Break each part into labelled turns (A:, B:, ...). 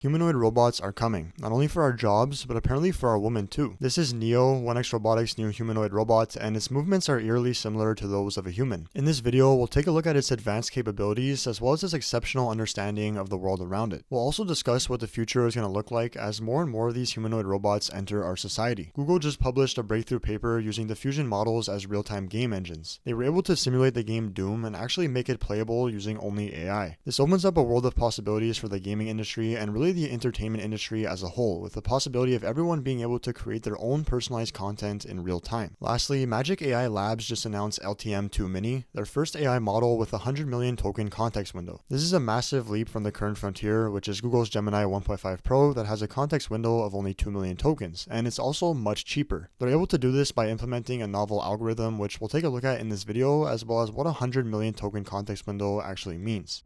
A: Humanoid robots are coming, not only for our jobs, but apparently for our women too. This is Neo, 1X Robotics' new humanoid robot, and its movements are eerily similar to those of a human. In this video, we'll take a look at its advanced capabilities, as well as its exceptional understanding of the world around it. We'll also discuss what the future is going to look like as more and more of these humanoid robots enter our society. Google just published a breakthrough paper using diffusion models as real-time game engines. They were able to simulate the game Doom and actually make it playable using only AI. This opens up a world of possibilities for the gaming industry and really the entertainment industry as a whole, with the possibility of everyone being able to create their own personalized content in real time. Lastly, Magic AI Labs just announced LTM2 Mini, their first AI model with a 100 million token context window. This is a massive leap from the current frontier, which is Google's Gemini 1.5 Pro that has a context window of only 2 million tokens, and it's also much cheaper. They're able to do this by implementing a novel algorithm, which we'll take a look at in this video, as well as what a 100 million token context window actually means.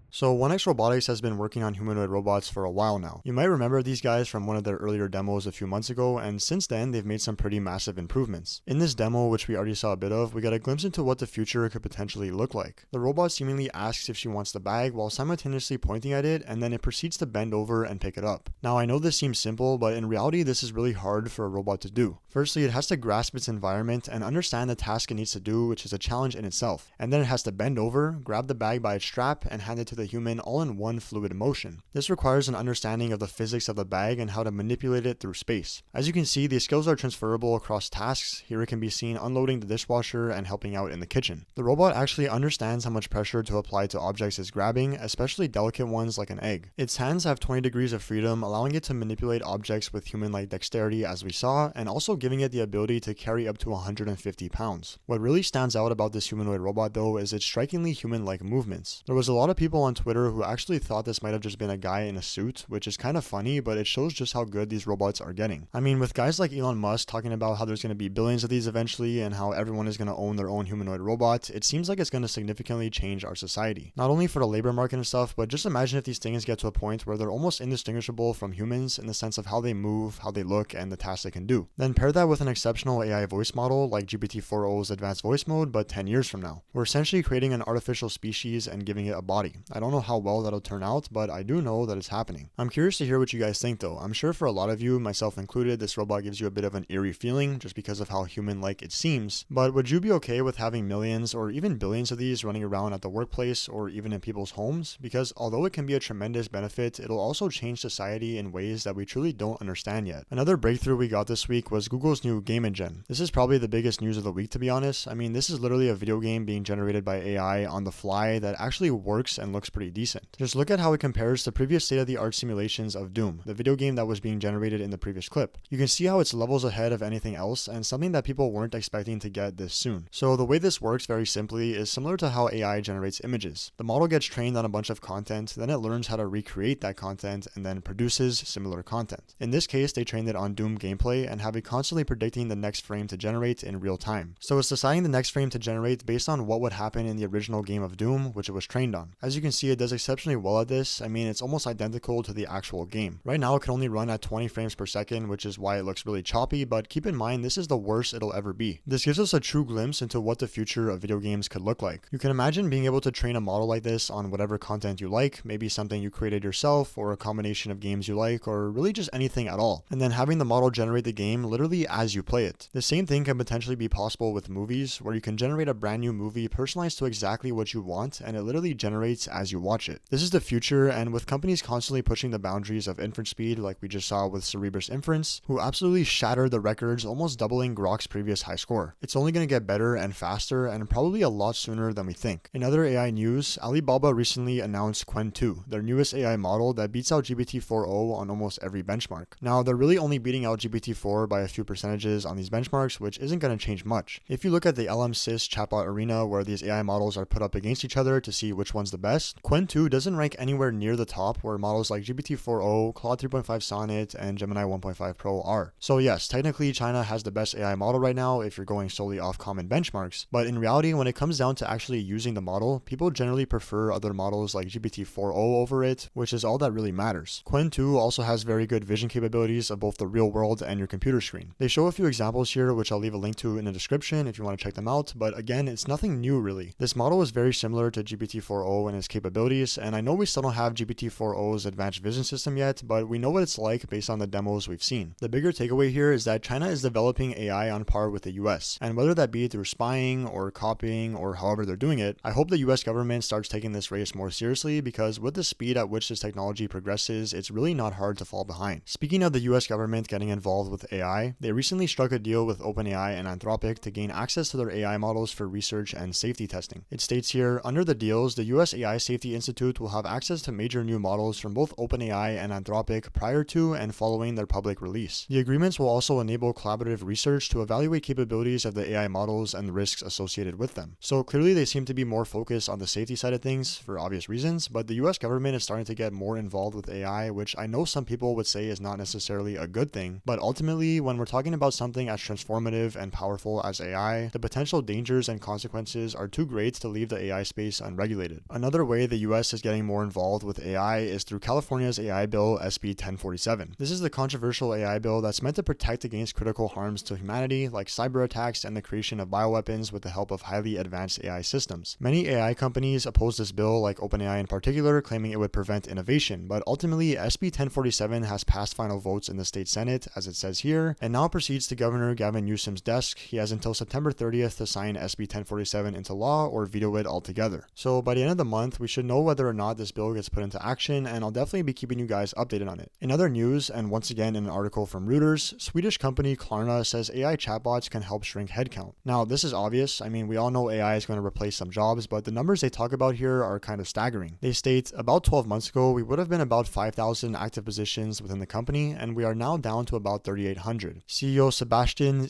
A: So 1X Robotics has been working on humanoid robots for a while now. You might remember these guys from one of their earlier demos a few months ago, and since then they've made some pretty massive improvements. In this demo, which we already saw a bit of, we got a glimpse into what the future could potentially look like. The robot seemingly asks if she wants the bag while simultaneously pointing at it, and then it proceeds to bend over and pick it up. Now I know this seems simple, but in reality this is really hard for a robot to do. Firstly, it has to grasp its environment and understand the task it needs to do, which is a challenge in itself. And then it has to bend over, grab the bag by its strap, and hand it to the human all in one fluid motion. This requires an understanding of the physics of the bag and how to manipulate it through space. As you can see, these skills are transferable across tasks. Here it can be seen unloading the dishwasher and helping out in the kitchen. The robot actually understands how much pressure to apply to objects it's grabbing, especially delicate ones like an egg. Its hands have 20 degrees of freedom, allowing it to manipulate objects with human-like dexterity as we saw, and also giving it the ability to carry up to 150 pounds. What really stands out about this humanoid robot though is its strikingly human-like movements. There was a lot of people on Twitter who actually thought this might have just been a guy in a suit, which is kind of funny, but it shows just how good these robots are getting. I mean, with guys like Elon Musk talking about how there's going to be billions of these eventually and how everyone is going to own their own humanoid robot, it seems like it's going to significantly change our society. Not only for the labor market and stuff, but just imagine if these things get to a point where they're almost indistinguishable from humans in the sense of how they move, how they look, and the tasks they can do. Then pair that with an exceptional AI voice model like GPT-4o's advanced voice mode, but 10 years from now. We're essentially creating an artificial species and giving it a body. I don't know how well that'll turn out, but I do know that it's happening. I'm curious to hear what you guys think though. I'm sure for a lot of you, myself included, this robot gives you a bit of an eerie feeling just because of how human-like it seems, but would you be okay with having millions or even billions of these running around at the workplace or even in people's homes? Because although it can be a tremendous benefit, it'll also change society in ways that we truly don't understand yet. Another breakthrough we got this week was Google's new GameNGen. This is probably the biggest news of the week, to be honest. I mean, this is literally a video game being generated by AI on the fly that actually works and looks pretty decent. Just look at how it compares to previous state-of-the-art simulations of Doom, the video game that was being generated in the previous clip. You can see how it's levels ahead of anything else and something that people weren't expecting to get this soon. So the way this works very simply is similar to how AI generates images. The model gets trained on a bunch of content, then it learns how to recreate that content and then produces similar content. In this case, they trained it on Doom gameplay and have it constantly predicting the next frame to generate in real time. So it's deciding the next frame to generate based on what would happen in the original game of Doom, which it was trained on. As you can see, it does exceptionally well at this. I mean, it's almost identical to the actual game. Right now, it can only run at 20 frames per second, which is why it looks really choppy, but keep in mind, this is the worst it'll ever be. This gives us a true glimpse into what the future of video games could look like. You can imagine being able to train a model like this on whatever content you like, maybe something you created yourself, or a combination of games you like, or really just anything at all, and then having the model generate the game literally as you play it. The same thing can potentially be possible with movies, where you can generate a brand new movie personalized to exactly what you want, and it literally generates as you watch it. This is the future, and with companies constantly pushing the boundaries of inference speed like we just saw with Cerebras Inference, who absolutely shattered the records, almost doubling Grok's previous high score. It's only going to get better and faster, and probably a lot sooner than we think. In other AI news, Alibaba recently announced Qwen 2, their newest AI model that beats out GPT-4o on almost every benchmark. Now, they're really only beating out GPT-4 by a few percentages on these benchmarks, which isn't going to change much. If you look at the LM-Sys chatbot arena where these AI models are put up against each other to see which one's the best, Qwen 2 doesn't rank anywhere near the top where models like GPT-4o, Claude 3.5 Sonnet, and Gemini 1.5 Pro are. So yes, technically China has the best AI model right now if you're going solely off common benchmarks, but in reality, when it comes down to actually using the model, people generally prefer other models like GPT-4o over it, which is all that really matters. Qwen 2 also has very good vision capabilities of both the real world and your computer screen. They show a few examples here, which I'll leave a link to in the description if you want to check them out, but again, it's nothing new really. This model is very similar to GPT-4o and its capabilities, and I know we still don't have GPT-4o's advanced vision system yet, but we know what it's like based on the demos we've seen. The bigger takeaway here is that China is developing AI on par with the US, and whether that be through spying or copying or however they're doing it, I hope the US government starts taking this race more seriously, because with the speed at which this technology progresses, it's really not hard to fall behind. Speaking of the US government getting involved with AI, they recently struck a deal with OpenAI and Anthropic to gain access to their AI models for research and safety testing. It states here, under the deals, the US AI Safety Institute will have access to major new models from both OpenAI and Anthropic prior to and following their public release. The agreements will also enable collaborative research to evaluate capabilities of the AI models and the risks associated with them. So clearly they seem to be more focused on the safety side of things for obvious reasons, but the US government is starting to get more involved with AI, which I know some people would say is not necessarily a good thing, but ultimately when we're talking about something as transformative and powerful as AI, the potential dangers and consequences are too great to leave the AI space unregulated. Another way the US is getting more involved with AI is through California's AI bill SB 1047. This is the controversial AI bill that's meant to protect against critical harms to humanity like cyber attacks and the creation of bioweapons with the help of highly advanced AI systems. Many AI companies oppose this bill, like OpenAI in particular, claiming it would prevent innovation, but ultimately SB 1047 has passed final votes in the state Senate, as it says here, and now proceeds to Governor Gavin Newsom's desk. He has until September 30th to sign SB 1047 into law or veto it altogether. So by the end of the month, we should know whether or not this bill gets put into action, and I'll definitely be keeping you guys updated on it. In other news, and once again in an article from Reuters, Swedish company Klarna says AI chatbots can help shrink headcount. Now, this is obvious. I mean, we all know AI is going to replace some jobs, but the numbers they talk about here are kind of staggering. They state, about 12 months ago, we would have been about 5,000 active positions within the company, and we are now down to about 3,800. CEO Sebastian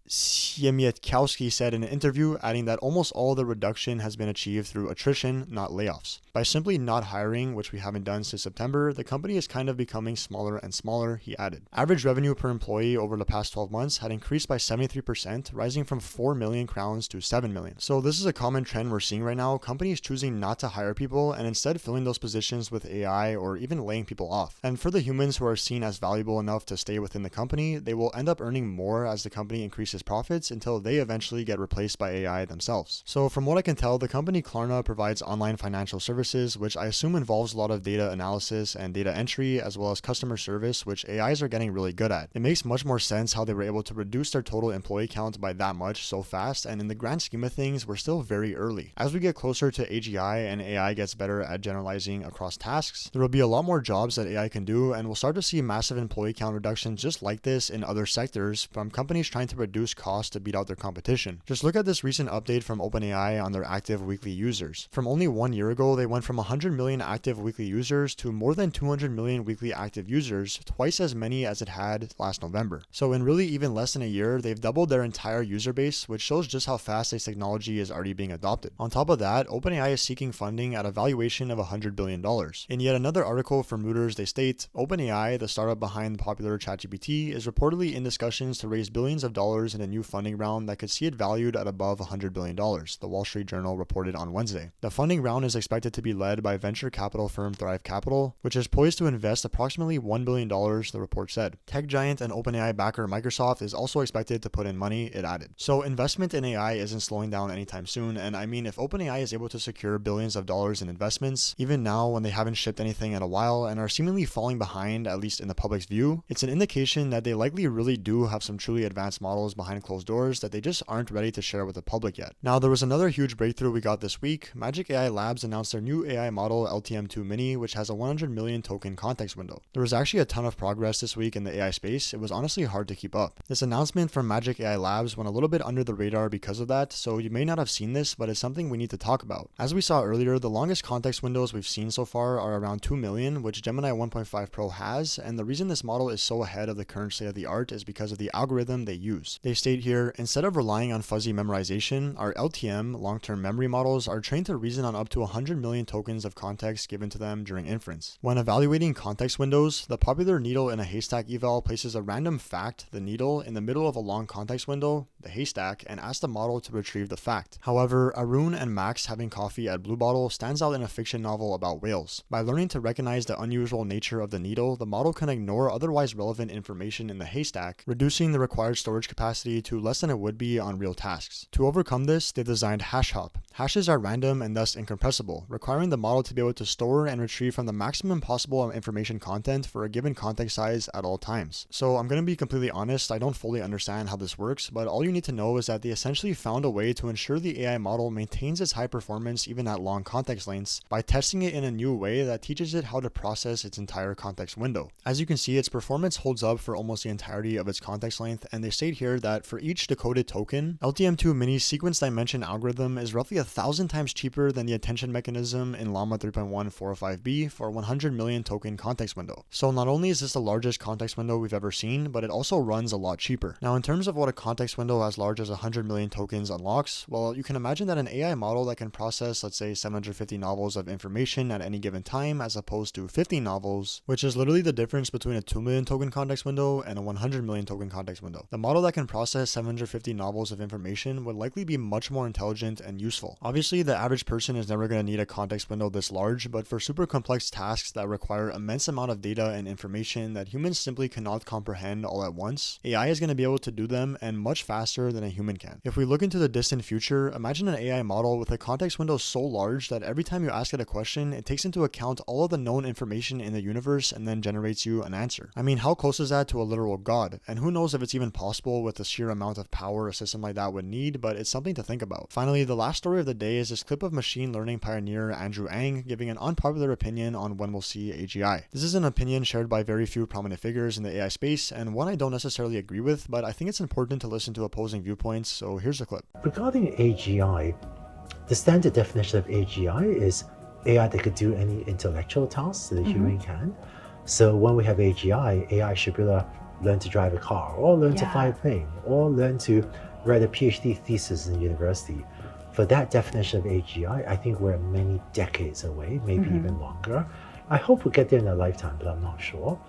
A: Siemietkowski said in an interview, adding that almost all the reduction has been achieved through attrition, not layoffs. By simply not hiring, which we haven't done since September, the company is kind of becoming smaller and smaller, he added. Average revenue per employee over the past 12 months had increased by 73%, rising from 4 million crowns to 7 million. So this is a common trend we're seeing right now, companies choosing not to hire people and instead filling those positions with AI or even laying people off. And for the humans who are seen as valuable enough to stay within the company, they will end up earning more as the company increases profits until they eventually get replaced by AI themselves. So from what I can tell, the company Klarna provides online financial services, which I assume involves a lot of data analysis and data entry, as well as customer service, which AIs are getting really good at. It makes much more sense how they were able to reduce their total employee count by that much so fast, and in the grand scheme of things, we're still very early. As we get closer to AGI and AI gets better at generalizing across tasks, there will be a lot more jobs that AI can do, and we'll start to see massive employee count reductions just like this in other sectors from companies trying to reduce costs to beat out their competition. Just look at this recent update from OpenAI on their active weekly users. From only 1 year ago, they went from 100 million active weekly users to more than 200 million weekly active users, twice as many as it had last November. So in really even less than a year, they've doubled their entire user base, which shows just how fast this technology is already being adopted. On top of that, OpenAI is seeking funding at a valuation of $100 billion. In yet another article from Reuters, they state, OpenAI, the startup behind the popular ChatGPT, is reportedly in discussions to raise billions of dollars in a new funding round that could see it valued at above $100 billion, the Wall Street Journal reported on Wednesday. The funding round is expected to be led by venture capital firm Thrive Capital, which is poised to invest approximately $1 billion, the report said. Tech giant and OpenAI backer Microsoft is also expected to put in money, it added. So investment in AI isn't slowing down anytime soon, and I mean, if OpenAI is able to secure billions of dollars in investments, even now when they haven't shipped anything in a while and are seemingly falling behind, at least in the public's view, it's an indication that they likely really do have some truly advanced models behind closed doors that they just aren't ready to share with the public yet. Now, there was another huge breakthrough we got this week. Magic AI Labs announced their new AI model LTM2 Mini, which has a 100 million token context window. There was actually a ton of progress this week in the AI space. It was honestly hard to keep up. This announcement from Magic AI Labs went a little bit under the radar because of that, so you may not have seen this, but it's something we need to talk about. As we saw earlier, the longest context windows we've seen so far are around 2 million, which Gemini 1.5 Pro has, and the reason this model is so ahead of the current state of the art is because of the algorithm they use. They state here, instead of relying on fuzzy memorization, our LTM, long-term memory models, are trained to reason on up to 100 million tokens of context given to them during inference. When evaluating context windows, the popular needle in a haystack eval places a random fact, the needle, in the middle of a long context window, the haystack, and asks the model to retrieve the fact. However, Arun and Max having coffee at Blue Bottle stands out in a fiction novel about whales. By learning to recognize the unusual nature of the needle, the model can ignore otherwise relevant information in the haystack, reducing the required storage capacity to less than it would be on real tasks. To overcome this, they designed hash hop. Hashes are random and thus incompressible, requiring the model to be able to store and retrieve from the maximum possible information content for a given context size at all times. So I'm going to be completely honest, I don't fully understand how this works, but all you need to know is that they essentially found a way to ensure the AI model maintains its high performance even at long context lengths by testing it in a new way that teaches it how to process its entire context window. As you can see, its performance holds up for almost the entirety of its context length, and they state here that for each decoded token, LTM2 Mini's sequence dimension algorithm is roughly 1,000 times cheaper than the attention mechanism in Llama 3.1 405B for a 100 million token context window. So not only is this the largest context window we've ever seen, but it also runs a lot cheaper. Now in terms of what a context window as large as 100 million tokens unlocks, well, you can imagine that an AI model that can process, let's say, 750 novels of information at any given time as opposed to 50 novels, which is literally the difference between a 2 million token context window and a 100 million token context window. The model that can process 750 novels of information would likely be much more intelligent and useful. Obviously, the average person is never going to need a context window this large, but for super complex tasks that require immense amount of data and information that humans simply cannot comprehend all at once, AI is going to be able to do them and much faster than a human can. If we look into the distant future, imagine an AI model with a context window so large that every time you ask it a question, it takes into account all of the known information in the universe and then generates you an answer. I mean, how close is that to a literal god? And who knows if it's even possible with the sheer amount of power a system like that would need, but it's something to think about. Finally, the last story of the day is this clip of machine learning pioneer Andrew Ng giving an unpopular opinion on when we'll see AGI. This is an opinion shared by very few prominent figures in the AI space, and one I don't necessarily agree with, but I think it's important to listen to opposing viewpoints, so here's the clip.
B: Regarding AGI, the standard definition of AGI is AI that could do any intellectual tasks that a human can. So when we have AGI, AI should be able to learn to drive a car, or learn to fly a plane, or learn to write a PhD thesis in university. For that definition of AGI, I think we're many decades away, maybe even longer. I hope we'll get there in a lifetime, but I'm not sure.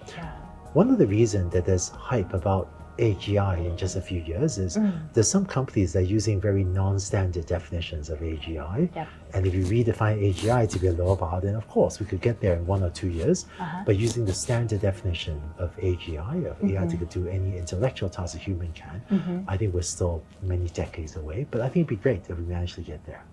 B: One of the reasons that there's hype about AGI in just a few years is there's some companies that are using very non-standard definitions of AGI. And if you redefine AGI to be a lower bar, then of course we could get there in 1 or 2 years. But using the standard definition of AGI, of AI that could do any intellectual task a human can, I think we're still many decades away. But I think it'd be great if we manage to get there.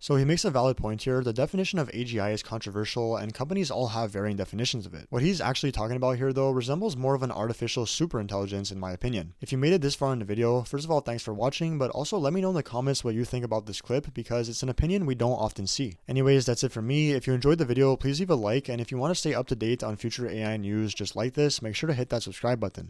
A: So he makes a valid point here. The definition of AGI is controversial and companies all have varying definitions of it. What he's actually talking about here though resembles more of an artificial superintelligence in my opinion. If you made it this far in the video, first of all, thanks for watching, but also let me know in the comments what you think about this clip because it's an opinion we don't often see. Anyways, that's it for me. If you enjoyed the video, please leave a like, and if you want to stay up to date on future AI news just like this, make sure to hit that subscribe button.